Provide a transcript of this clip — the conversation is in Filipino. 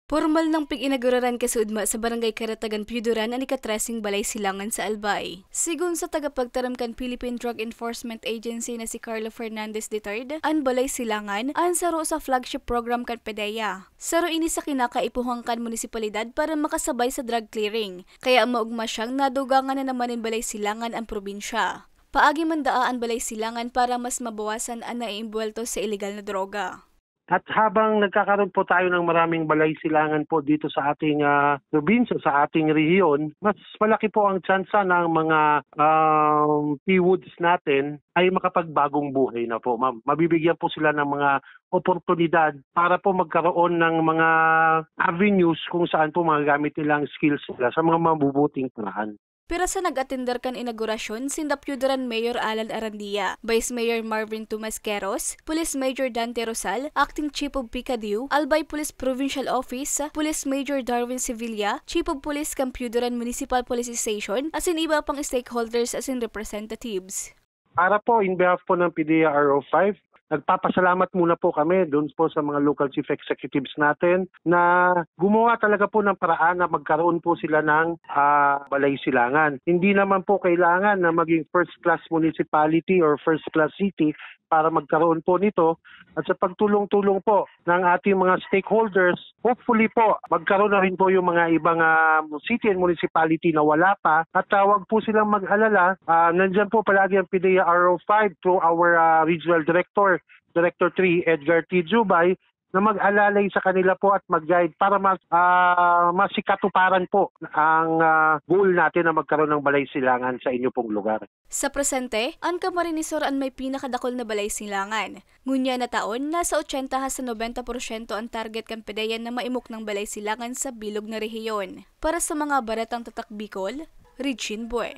Pormal ng pig-inaguraran kasudma sa Barangay Karatagan, Piuduran ang ikatresing balay silangan sa Albay. Sigun sa tagapagtaram kan Philippine Drug Enforcement Agency na si Carlo Fernandez III, ang balay silangan ang saro sa flagship program kan PDEA. Saro ini sa kinakaipuhang kan munisipalidad para makasabay sa drug clearing, kaya maugma siyang nadugangan na naman in balay silangan ang probinsya. Paagi man daa ang balay silangan para mas mabawasan ang naiimbwelto sa ilegal na droga. At habang nagkakaroon po tayo ng maraming balay silangan po dito sa ating probinsya, sa ating rehiyon, mas malaki po ang tsansa ng mga P-Woods natin ay makapagbagong buhay na po. Mabibigyan po sila ng mga oportunidad para po magkaroon ng mga avenues kung saan po magagamit nilang skills nila sa mga mabubuting paraan. Pero sa nag-attender kan inaugurasyon, sinda Piuduran Mayor Alan Arandia, Vice Mayor Marvin Tumasqueros, Police Major Dante Rosal, Acting Chief of Picadiu, Albay Police Provincial Office, Police Major Darwin Sevilla, Chief of Police ng Piuduran Municipal Police Station, asin iba pang stakeholders asin representatives. Para po in behalf po ng PDEA RO5, nagpapasalamat muna po kami doon po sa mga local chief executives natin na gumawa talaga po ng paraan na magkaroon po sila ng balay silangan. Hindi naman po kailangan na maging first class municipality or first class city para magkaroon po nito, at sa pagtulong-tulong po ng ating mga stakeholders, hopefully po magkaroon na rin po yung mga ibang city and municipality na wala pa, at wag po silang mag-alala. Nandyan po palagi ang PDEA RO5 through our regional director, Director 3 Edgar T. Jubay, na mag-alalay sa kanila po at mag-guide para masikatuparan po ang goal natin na magkaroon ng balay silangan sa inyo pong lugar. Sa presente, ang Camarines Sur ang may pinakadakol na balay silangan. Ngunya na taon, nasa 80 hasta 90% ang target kan PDEA na maimok ng balay silangan sa bilog na rehiyon. Para sa mga baratang tatak Bicol, Regine Boy.